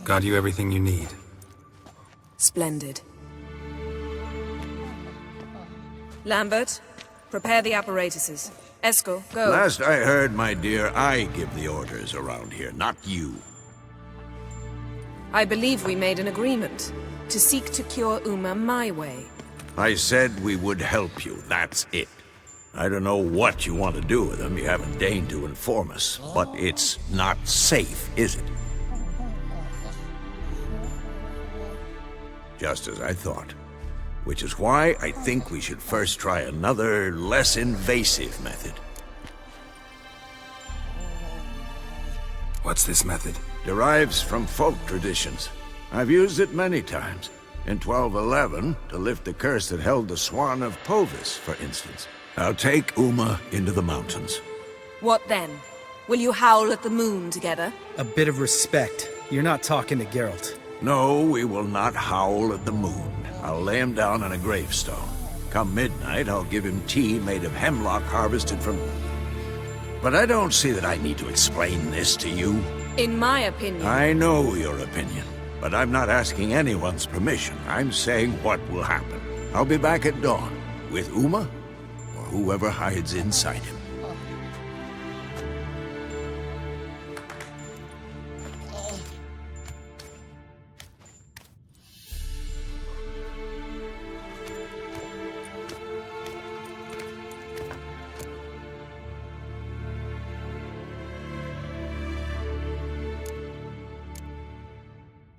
Got you everything you need. Splendid. Lambert, prepare the apparatuses. Eskel, go. Last I heard, my dear, I give the orders around here, not you. I believe we made an agreement to seek to cure Uma my way. I said we would help you, that's it. I don't know what you want to do with them, you haven't deigned to inform us, but it's not safe, is it? Just as I thought. Which is why I think we should first try another, less invasive method. What's this method? Derives from folk traditions. I've used it many times. In 1211, to lift the curse that held the Swan of Povis, for instance. I'll take Uma into the mountains. What then? Will you howl at the moon together? A bit of respect. You're not talking to Geralt. No, we will not howl at the moon. I'll lay him down on a gravestone. Come midnight, I'll give him tea made of hemlock harvested from... But I don't see that I need to explain this to you. In my opinion... I know your opinion, but I'm not asking anyone's permission. I'm saying what will happen. I'll be back at dawn, with Uma, or whoever hides inside him.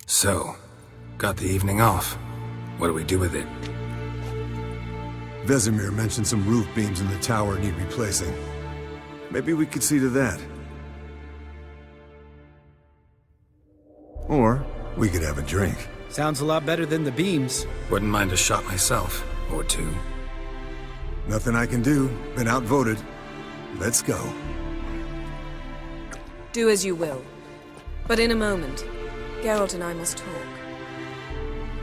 So, got the evening off. What do we do with it? Vesemir mentioned some roof beams in the tower need replacing. Maybe we could see to that. Or we could have a drink. Sounds a lot better than the beams. Wouldn't mind a shot myself. Or two. Nothing I can do. Been outvoted. Let's go. Do as you will. But in a moment, Geralt and I must talk.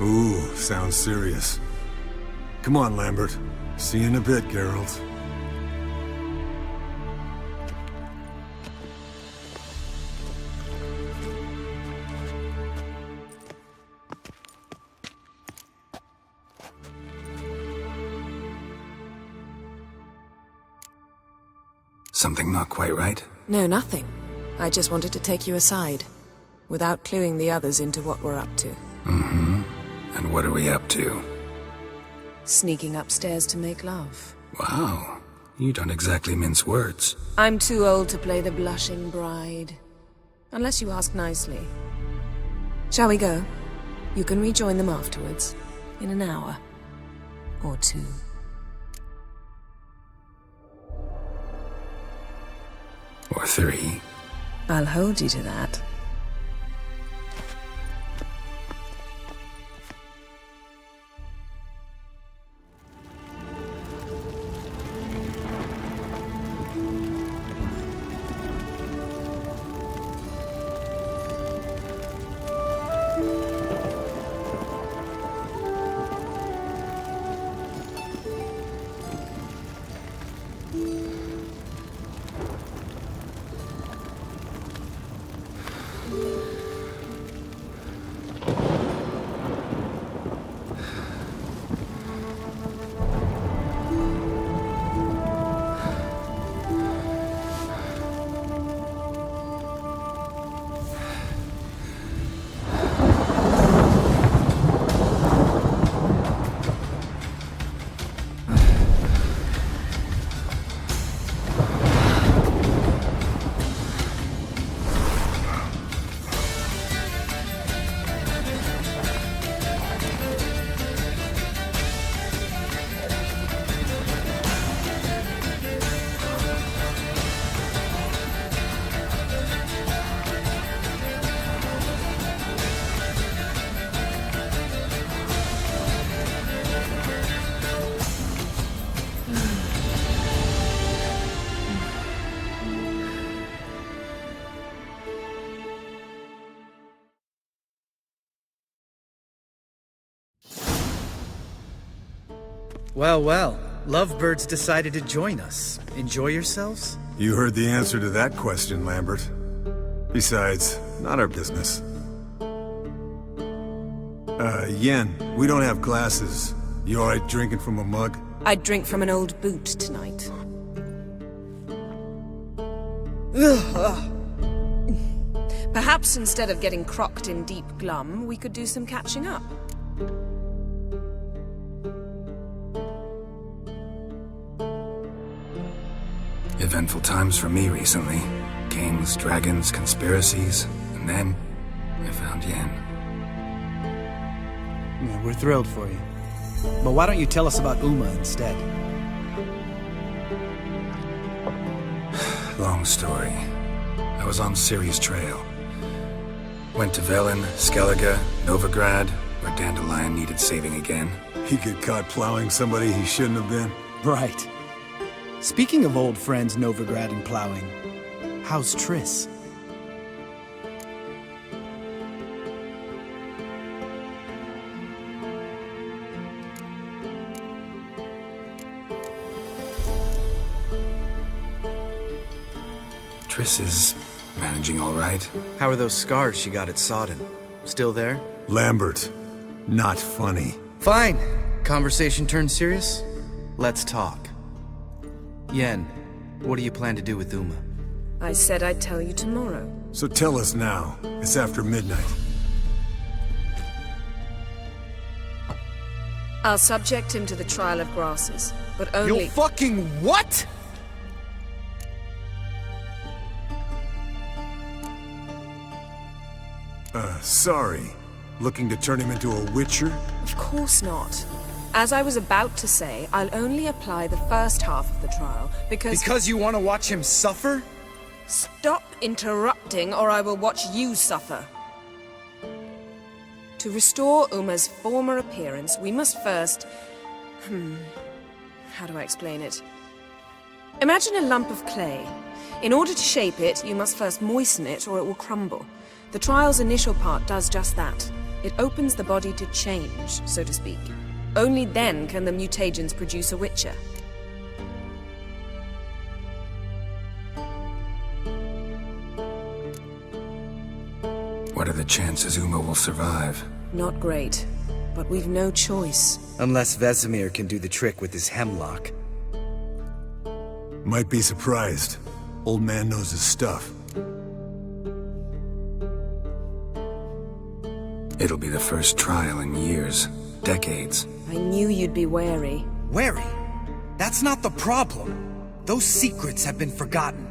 Ooh, sounds serious. Come on, Lambert. See you in a bit, Geralt. Something not quite right? No, nothing. I just wanted to take you aside, without cluing the others into what we're up to. Mm-hmm. And what are we up to? Sneaking upstairs to make love. Wow. You don't exactly mince words. I'm too old to play the blushing bride. Unless you ask nicely. Shall we go? You can rejoin them afterwards. In an hour. Or two. Or three. I'll hold you to that. Well, well. Lovebirds decided to join us. Enjoy yourselves? You heard the answer to that question, Lambert. Besides, not our business. Yen, we don't have glasses. You alright drinking from a mug? I'd drink from an old boot tonight. Perhaps instead of getting crocked in deep glum, we could do some catching up. Eventful times for me recently. Kings, dragons, conspiracies, and then I found Yen. Yeah, we're thrilled for you. But why don't you tell us about Uma instead? Long story. I was on Ciri's trail. Went to Velen, Skellige, Novigrad, where Dandelion needed saving again. He get caught plowing somebody he shouldn't have been? Right. Speaking of old friends Novigrad and plowing, how's Triss? Triss is managing all right. How are those scars she got at Sodden? Still there? Lambert, not funny. Fine. Conversation turned serious? Let's talk. Yen, what do you plan to do with Uma? I said I'd tell you tomorrow. So tell us now. It's after midnight. I'll subject him to the trial of grasses, but only— You fucking what?! Sorry. Looking to turn him into a witcher? Of course not. As I was about to say, I'll only apply the first half of the trial, because— Because you want to watch him suffer? Stop interrupting, or I will watch you suffer. To restore Uma's former appearance, we must first— how do I explain it? Imagine a lump of clay. In order to shape it, you must first moisten it, or it will crumble. The trial's initial part does just that. It opens the body to change, so to speak. Only then can the mutagens produce a witcher. What are the chances Uma will survive? Not great, but we've no choice. Unless Vesemir can do the trick with his hemlock. Might be surprised. Old man knows his stuff. It'll be the first trial in years, decades. I knew you'd be wary. Wary? That's not the problem. Those secrets have been forgotten,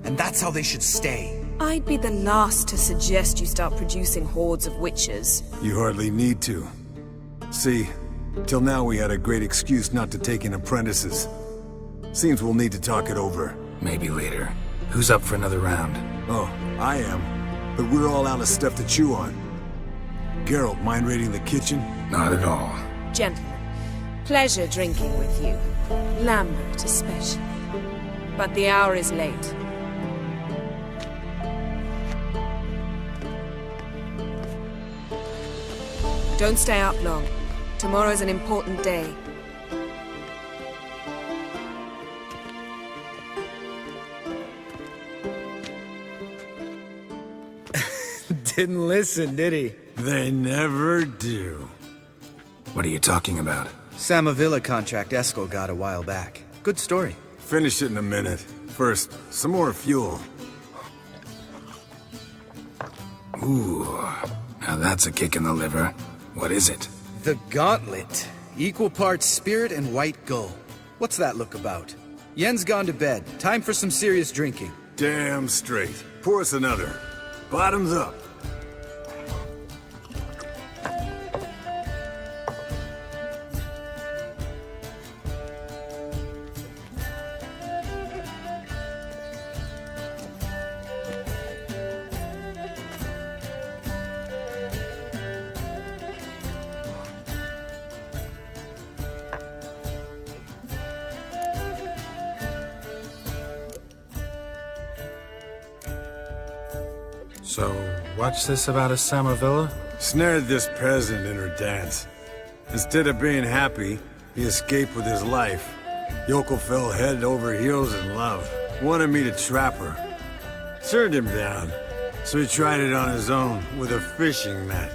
and that's how they should stay. I'd be the last to suggest you start producing hordes of witches. You hardly need to. See, till now we had a great excuse not to take in apprentices. Seems we'll need to talk it over. Maybe later. Who's up for another round? Oh, I am. But we're all out of stuff to chew on. Geralt, mind raiding the kitchen? Not at all. Gentlemen, pleasure drinking with you. Lambert especially. But the hour is late. Don't stay up long. Tomorrow's an important day. Didn't listen, did he? They never do. What are you talking about? Samavilla contract Eskel got a while back. Good story. Finish it in a minute. First, some more fuel. Ooh, now that's a kick in the liver. What is it? The Gauntlet. Equal parts spirit and white gull. What's that look about? Yen's gone to bed. Time for some serious drinking. Damn straight. Pour us another. Bottoms up. So, what's this about a Samavilla? Snared this peasant in her dance. Instead of being happy, he escaped with his life. Yoko fell head over heels in love. Wanted me to trap her. Turned him down. So he tried it on his own with a fishing net.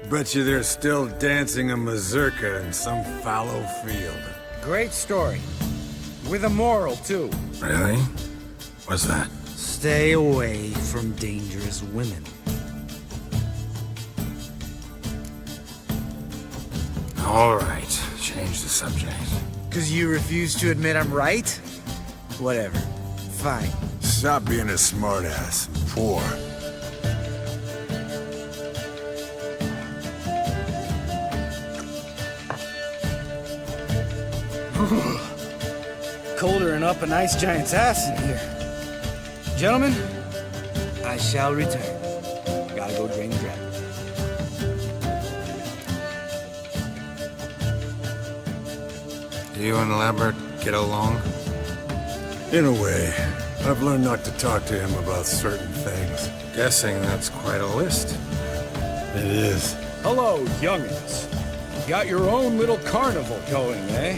Bet you they're still dancing a mazurka in some fallow field. Great story. With a moral, too. Really? What's that? Stay away from dangerous women. All right, change the subject. 'Cause you refuse to admit I'm right? Whatever. Fine. Stop being a smartass. Poor. Colder and up a nice giant's ass in here. Gentlemen, I shall return. Gotta go drain the dragon. You and Lambert get along? In a way. I've learned not to talk to him about certain things. Guessing that's quite a list. It is. Hello, youngins. Got your own little carnival going, eh?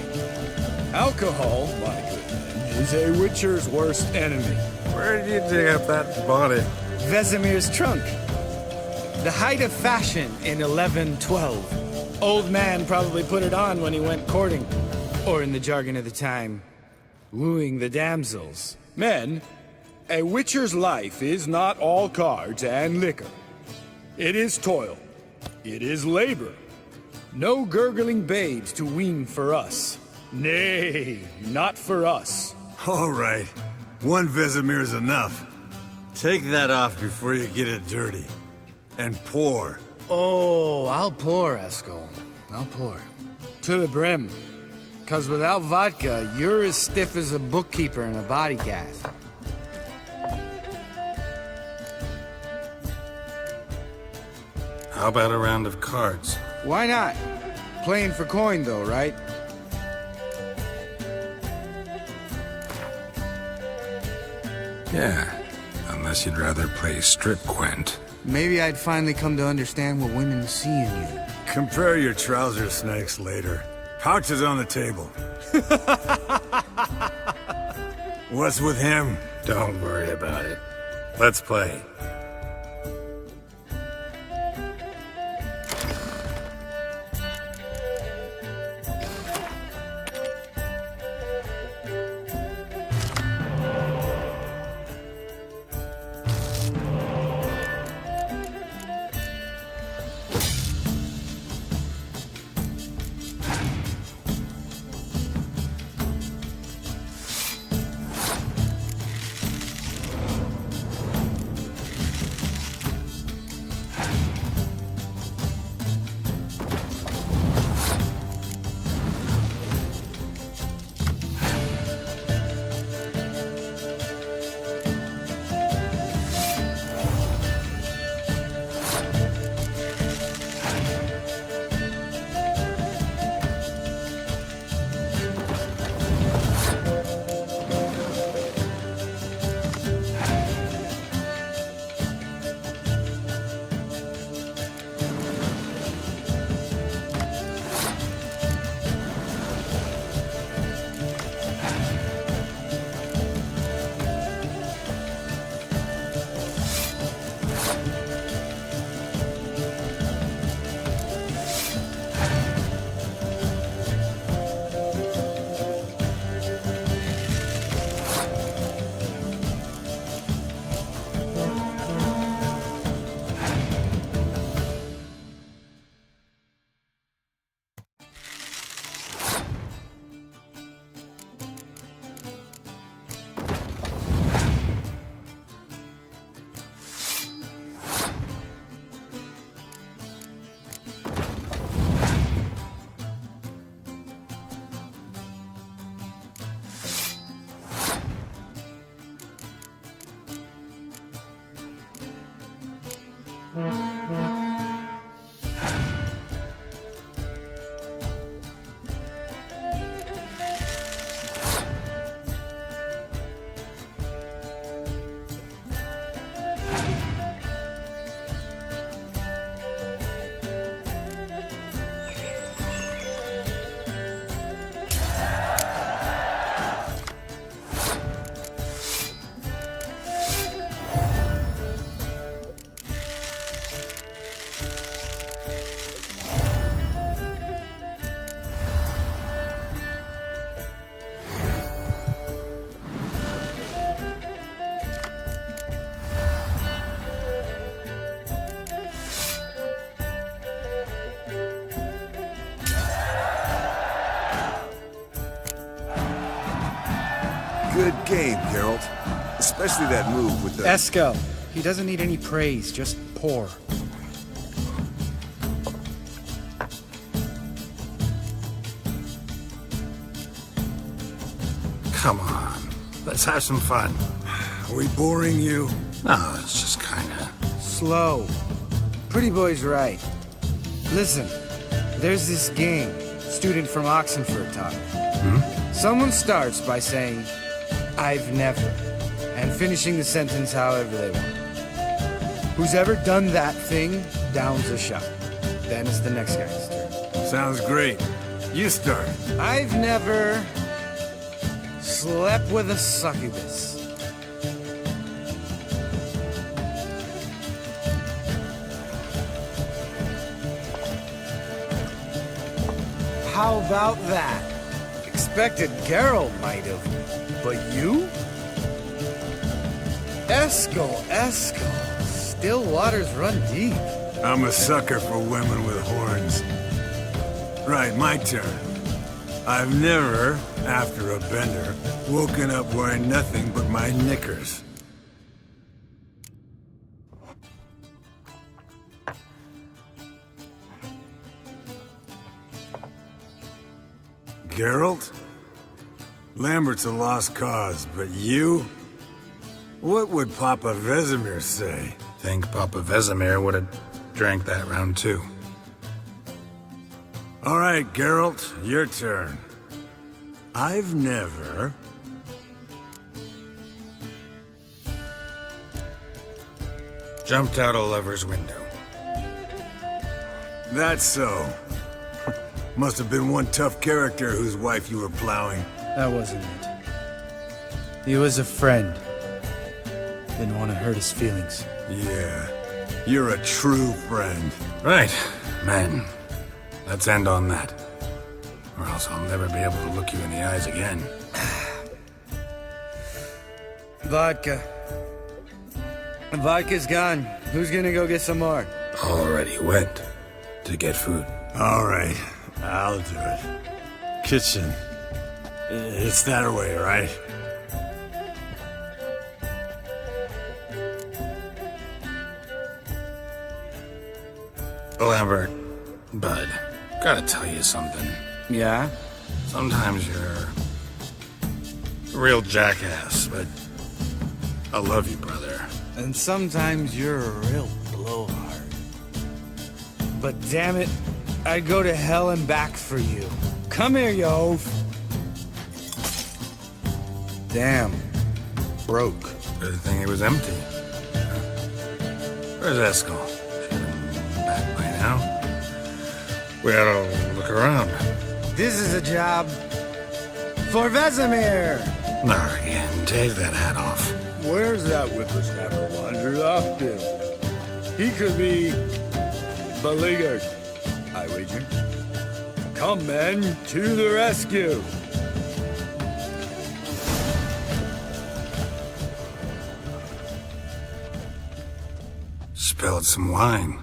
Alcohol, my good man, is a witcher's worst enemy. Where did you dig up that body? Vesemir's trunk. The height of fashion in 1112. Old man probably put it on when he went courting. Or in the jargon of the time, wooing the damsels. Men, a witcher's life is not all cards and liquor. It is toil. It is labor. No gurgling babes to wean for us. Nay, not for us. All right. One Vesemir's enough. Take that off before you get it dirty. And pour. Oh, I'll pour, Eskel. I'll pour. To the brim. 'Cause without vodka, you're as stiff as a bookkeeper in a body cast. How about a round of cards? Why not? Playing for coin, though, right? Yeah, unless you'd rather play strip Quent. Maybe I'd finally come to understand what women see in you. Compare your trouser snakes later. Pouch is on the table. What's with him? Don't worry about it. Let's play. good game, Geralt. Especially that move with the... Eskel. He doesn't need any praise, just pour. Come on. Let's have some fun. Are we boring you? No, it's just kinda... Slow. Pretty boy's right. Listen, there's this game student from Oxenford taught me. Someone starts by saying, I've never, and finishing the sentence however they want. Who's ever done that thing downs a shot. Then it's the next guy's turn. Sounds great. You start. I've never slept with a succubus. How about that? Expected Geralt might have, but you? Eskel. Still waters run deep. I'm a sucker for women with horns. Right, my turn. I've never, after a bender, woken up wearing nothing but my knickers. Geralt? Lambert's a lost cause, but you? What would Papa Vesemir say? Think Papa Vesemir would have drank that round too. All right, Geralt, your turn. I've never... Jumped out a lover's window. That's so. Must have been one tough character whose wife you were plowing. That wasn't it. He was a friend. Didn't want to hurt his feelings. Yeah, you're a true friend. Right, man. Let's end on that. Or else I'll never be able to look you in the eyes again. Vodka. Vodka's gone. Who's gonna go get some more? Already went to get food. All right, I'll do it. Kitchen. It's that way, right? Lambert, bud, gotta tell you something. Yeah? Sometimes you're a real jackass, but I love you, brother. And sometimes you're a real blowhard. But damn it, I'd go to hell and back for you. Come here, you oaf. Damn. Broke. Good thing it was empty. Where's Eskel? Should have been back by now. We ought to look around. This is a job for Vesemir. Not again. Take that hat off. Where's that whippersnapper wandered off to? He could be beleaguered, I wager. Come, men, to the rescue! Spilled some wine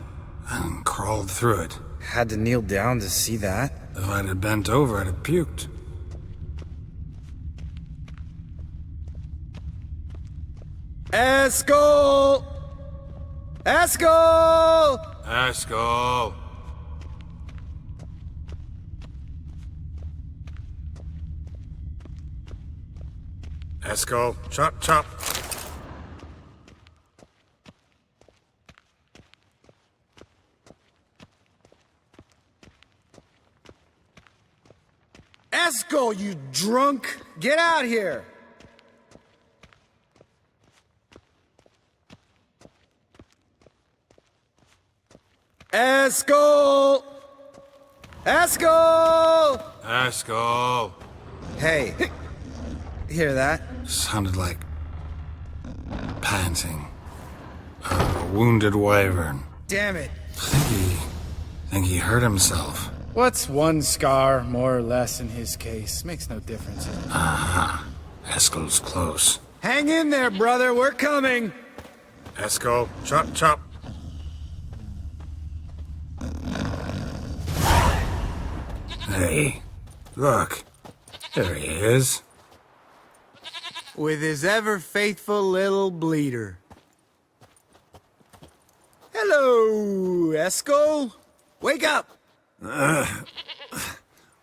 and crawled through it. Had to kneel down to see that. If I'd have bent over, I'd have puked. Eskel! Eskel! Eskel! Eskel, chop, chop. Eskel, you drunk! Get out here! Eskel! Eskel! Eskel! Hey, hear that? Sounded like panting. A wounded wyvern. Damn it. Think he hurt himself. What's one scar, more or less, in his case? Makes no difference. Aha. Eskel's close. Hang in there, brother. We're coming. Eskel, chop, chop. Hey, look. There he is. with his ever-faithful little bleeder. Hello, Esco. Wake up!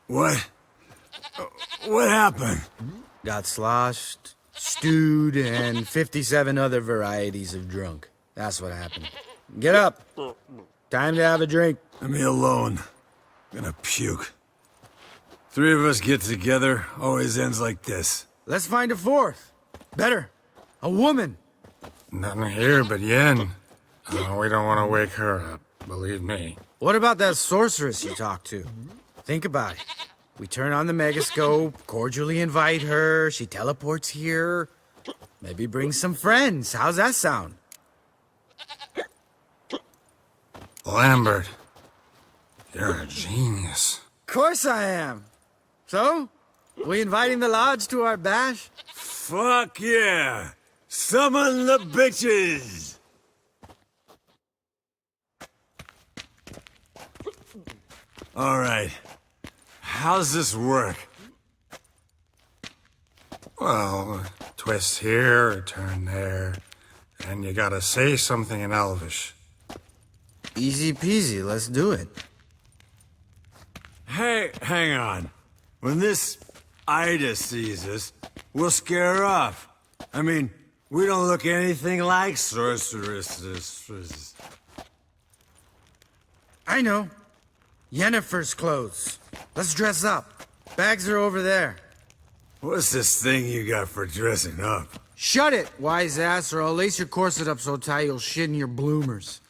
What? What happened? Got sloshed, stewed, and 57 other varieties of drunk. That's what happened. Get up. Time to have a drink. Leave me alone. I'm gonna puke. Three of us get together, always ends like this. Let's find a fourth. Better. A woman. Nothing here but Yen. Oh, we don't want to wake her up, believe me. What about that sorceress you talked to? Think about it. We turn on the megascope, cordially invite her, she teleports here. Maybe bring some friends. How's that sound? Lambert, you're a genius. Of course I am. So? We inviting the lodge to our bash? Fuck yeah! Summon the bitches! Alright. How's this work? Well, twist here, a turn there, and you gotta say something in Elvish. Easy peasy, let's do it. Hey, hang on. When this Ida sees us, we'll scare her off. I mean, we don't look anything like sorceresses. I know. Yennefer's clothes. Let's dress up. Bags are over there. What's this thing you got for dressing up? Shut it, wise ass, or I'll lace your corset up so tight you'll shit in your bloomers.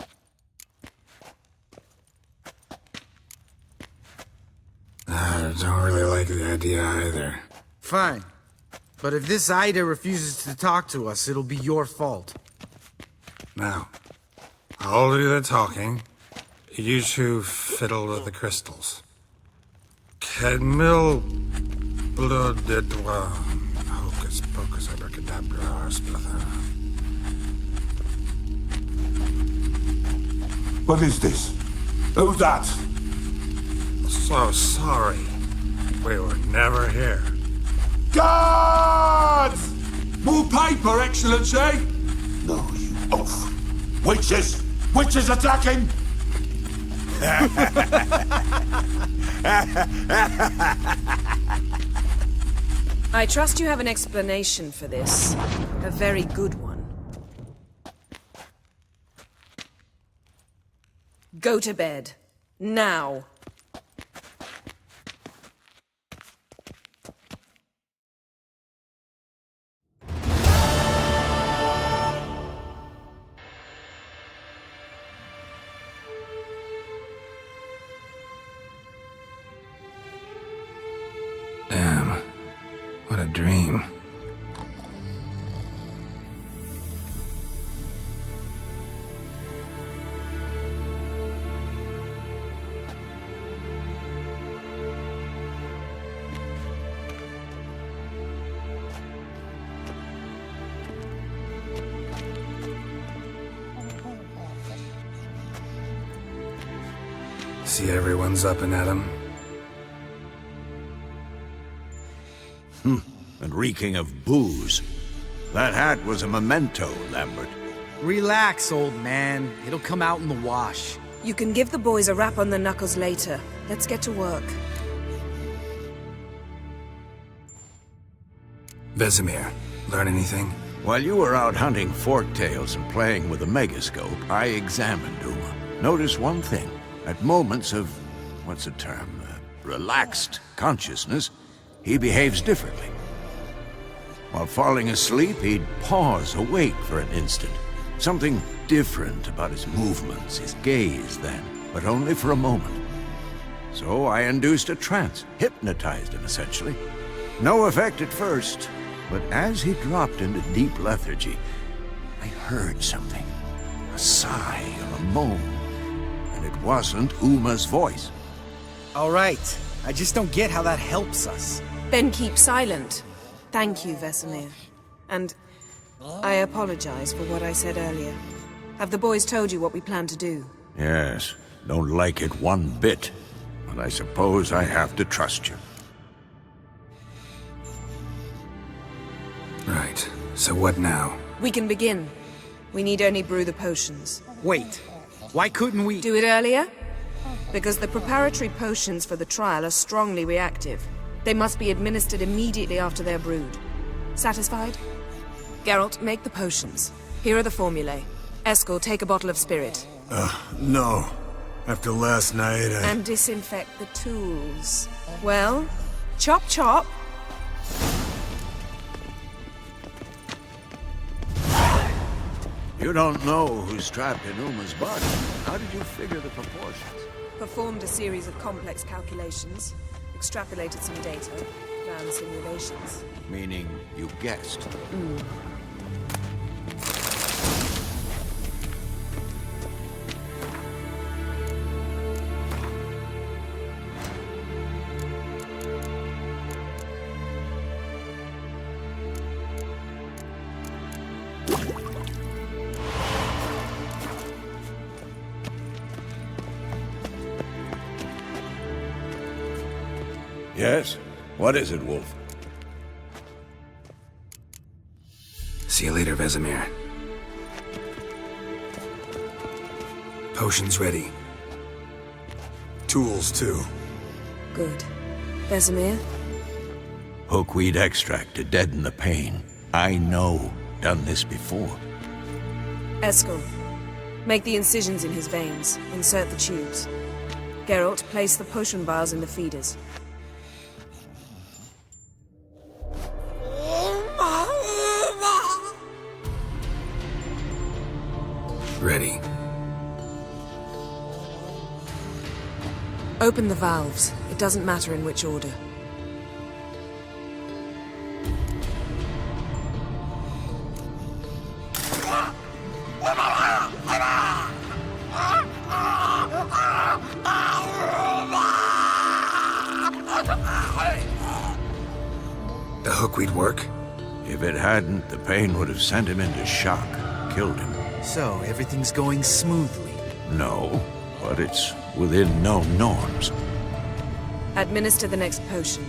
I don't really like the idea either. Fine. But if this Ida refuses to talk to us, it'll be your fault. Now, I'll do the talking. You two fiddle with the crystals. Kedmil Bloodedwa. Hocus pocus abracadabra splather. What is this? Who's that? So sorry. We were never here. Guards! More paper, Excellency! No, you oaf. Witches! Witches attacking! I trust you have an explanation for this. A very good one. Go to bed. Now. Damn. What a dream. See everyone's up and at 'em. And reeking of booze. That hat was a memento, Lambert. Relax, old man. It'll come out in the wash. You can give the boys a rap on the knuckles later. Let's get to work. Vesemir, learn anything? While you were out hunting forktails and playing with a megascope, I examined Uma. Notice one thing. At moments of, what's the term, relaxed consciousness, he behaves differently. While falling asleep, he'd pause, awake for an instant. Something different about his movements, his gaze then, but only for a moment. So I induced a trance, hypnotized him essentially. No effect at first, but as he dropped into deep lethargy, I heard something. A sigh or a moan. And it wasn't Uma's voice. All right. I just don't get how that helps us. Then keep silent. Thank you, Vesemir. And I apologize for what I said earlier. Have the boys told you what we plan to do? Yes, don't like it one bit. But I suppose I have to trust you. Right. So what now? We can begin. We need only brew the potions. Wait, why couldn't we... Do it earlier? Because the preparatory potions for the trial are strongly reactive. They must be administered immediately after they're brewed. Satisfied? Geralt, make the potions. Here are the formulae. Eskel, take a bottle of spirit. No. After last night, And disinfect the tools. Well, chop chop. You don't know who's trapped in Uma's body. How did you figure the proportions? Performed a series of complex calculations. Extrapolated some data. Ran simulations. Meaning you guessed. Yes? What is it, Wolf? See you later, Vesemir. Potions ready. tools too. Good. Vesemir? Hookweed extract to deaden the pain. I know. Done this before. Eskel, make the incisions in his veins. Insert the tubes. Geralt, place the potion vials in the feeders. Ready. Open the valves. It doesn't matter in which order. The hookweed work? If it hadn't, the pain would have sent him into shock, killed him. So, everything's going smoothly. No, but it's within known norms. Administer the next potion.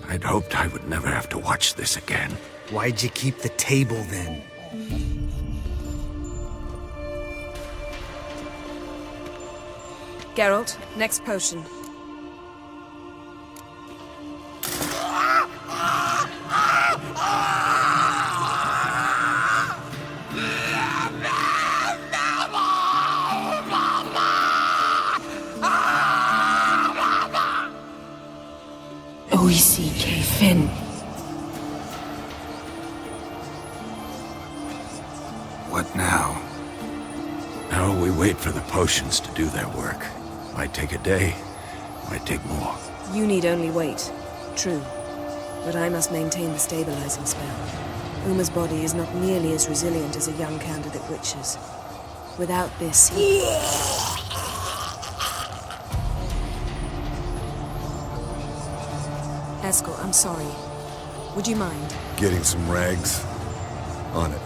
I'd hoped I would never have to watch this again. Why'd you keep the table then? Geralt, next potion. O-E-C-K, Finn. What now? Now we wait for the potions to do their work. Might take a day, might take more. You need only wait. True. But I must maintain the stabilizing spell. Uma's body is not nearly as resilient as a young candidate witch's. Without this, he... Eskel, I'm sorry. Would you mind? Getting some rags. On it.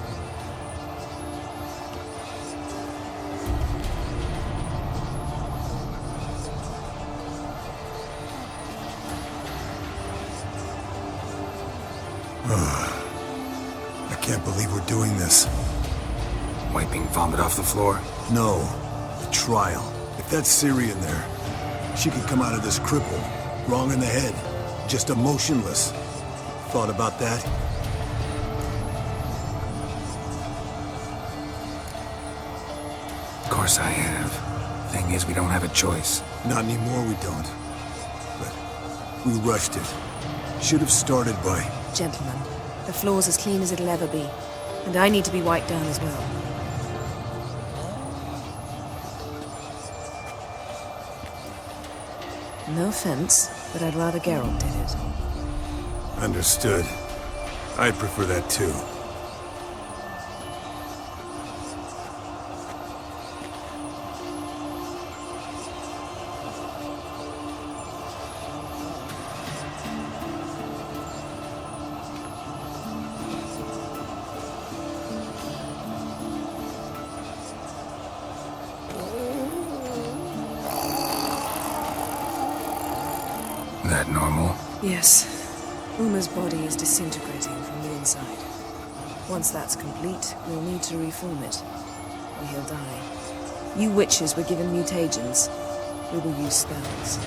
I can't believe we're doing this. Wiping vomit off the floor? No, the trial. If that's Ciri in there, she could come out of this crippled, wrong in the head, just emotionless. Thought about that? Of course I have. Thing is, we don't have a choice. Not anymore, we don't. But we rushed it. Should have started by... Gentlemen, the floor's as clean as it'll ever be. And I need to be wiped down as well. No offense, but I'd rather Geralt did it. Understood. I'd prefer that too. that normal? Yes. Uma's body is disintegrating from the inside. Once that's complete, we'll need to reform it, or he'll die. You witches were given mutagens. We will use spells.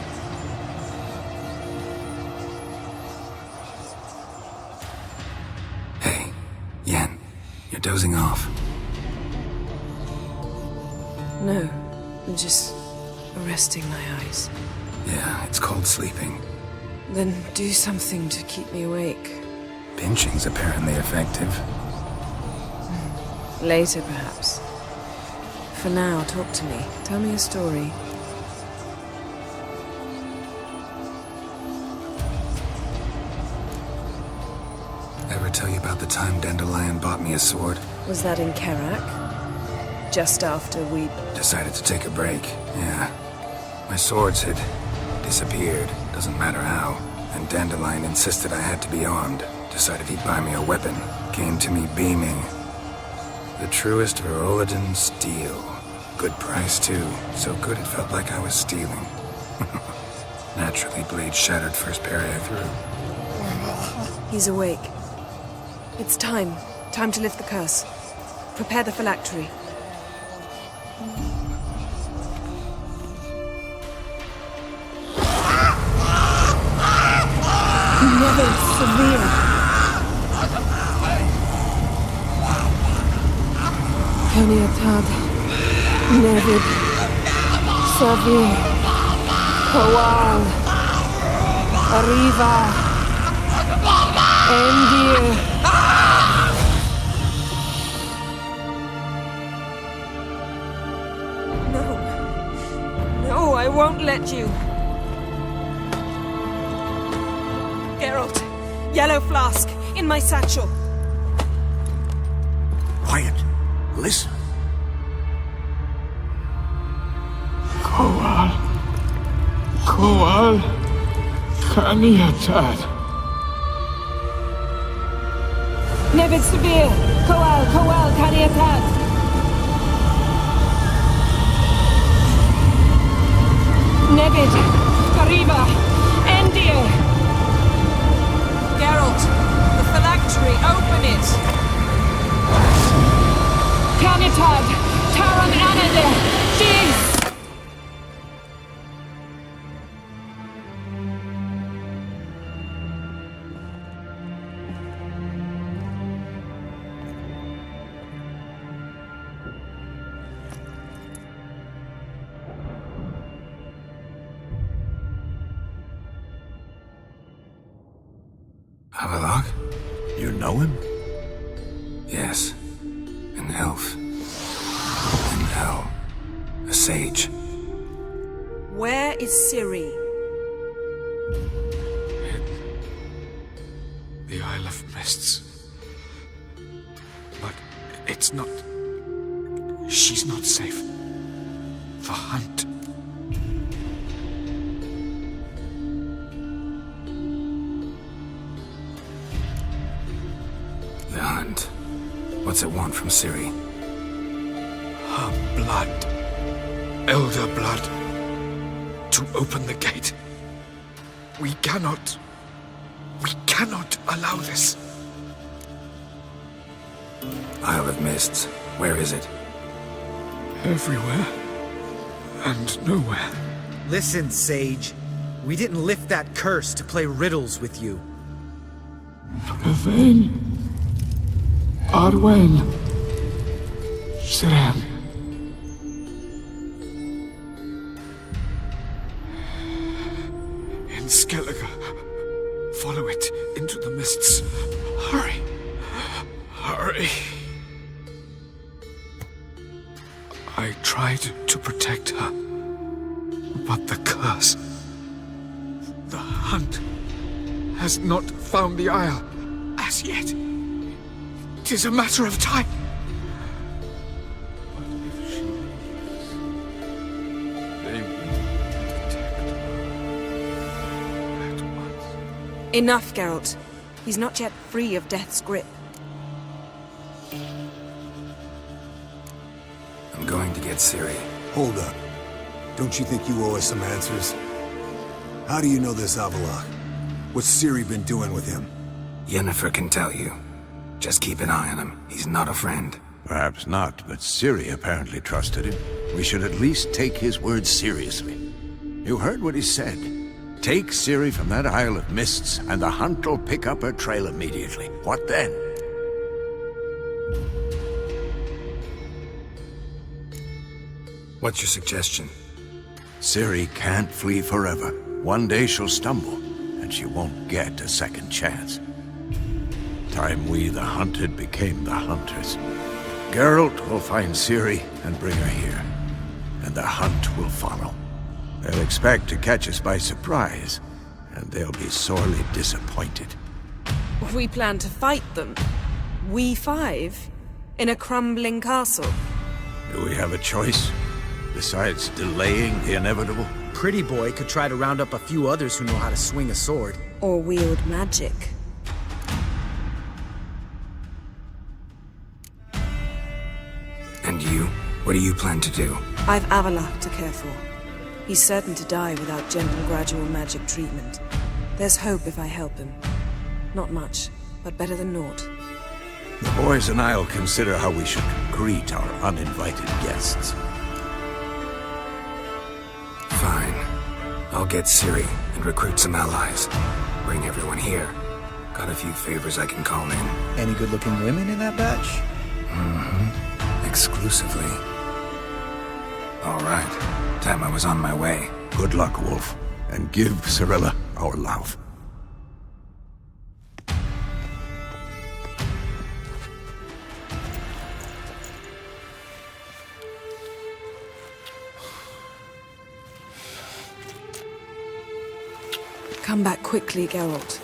Hey, Yen, you're dozing off. No, I'm just resting my eyes. Yeah, it's called sleeping. Then do something to keep me awake. Pinching's apparently effective. Later, perhaps. For now, talk to me. Tell me a story. Ever tell you about the time Dandelion bought me a sword? Was that in Karak? Just after we... Decided to take a break, yeah. My swords had disappeared, doesn't matter how. And Dandelion insisted I had to be armed. Decided he'd buy me a weapon. Came to me beaming. The truest Verolidan steel. Good price, too. So good it felt like I was stealing. Naturally, blade shattered first parry I threw. He's awake. It's time. Time to lift the curse. Prepare the phylactery. Never severe. Kaniatad, Nevid, Savi, Kowal, Arriva, Endir. No, I won't let you. Geralt, yellow flask, in my satchel. Quiet. Listen. Kowal, Kaniatad. Nevid Severe, Kowal, Kaniatad. Nevid, Kariba, Endir. Geralt, the phylactery, open it. Kaniatad, Taran Anade, Jeez. Havelock? You know him? Yes. An elf. An elf. A sage. Where is Ciri? The Isle of Mists. But it's not... She's not safe. The hunt. The hunt. What's it want from Ciri? Her blood. Elder blood. To open the gate. We cannot allow this. Isle of Mists. Where is it? Everywhere. And nowhere. Listen, Sage. We didn't lift that curse to play riddles with you. Yvain. Arwen. Siren. In Skellige. Follow it into the mists. Hurry. Hurry. I tried to protect her. But the curse... The hunt... has not found the Isle as yet. 'Tis a matter of time. But if she leaves, they will detect her at once. Enough, Geralt. He's not yet free of death's grip. I'm going to get Ciri. Hold up. Don't you think you owe us some answers? How do you know this Avila? What's Ciri been doing with him? Yennefer can tell you. Just keep an eye on him. He's not a friend. Perhaps not, but Ciri apparently trusted him. We should at least take his words seriously. You heard what he said. Take Ciri from that Isle of Mists, and the Hunt will pick up her trail immediately. What then? What's your suggestion? Ciri can't flee forever. One day she'll stumble, and she won't get a second chance. Time we, the hunted, became the hunters. Geralt will find Ciri and bring her here, and the Hunt will follow. They'll expect to catch us by surprise, and they'll be sorely disappointed. We plan to fight them. We five? In a crumbling castle? Do we have a choice? Besides delaying the inevitable? Pretty Boy could try to round up a few others who know how to swing a sword. Or wield magic. And you? What do you plan to do? I've Avila to care for. He's certain to die without gentle, gradual magic treatment. There's hope if I help him. Not much, but better than naught. The boys and I'll consider how we should greet our uninvited guests. Fine. I'll get Ciri and recruit some allies. Bring everyone here. Got a few favors I can call in. Any good-looking women in that batch? Mm-hmm. Exclusively. All right. Time I was on my way. Good luck, Wolf. And give Cirilla our love. Come back quickly, Geralt.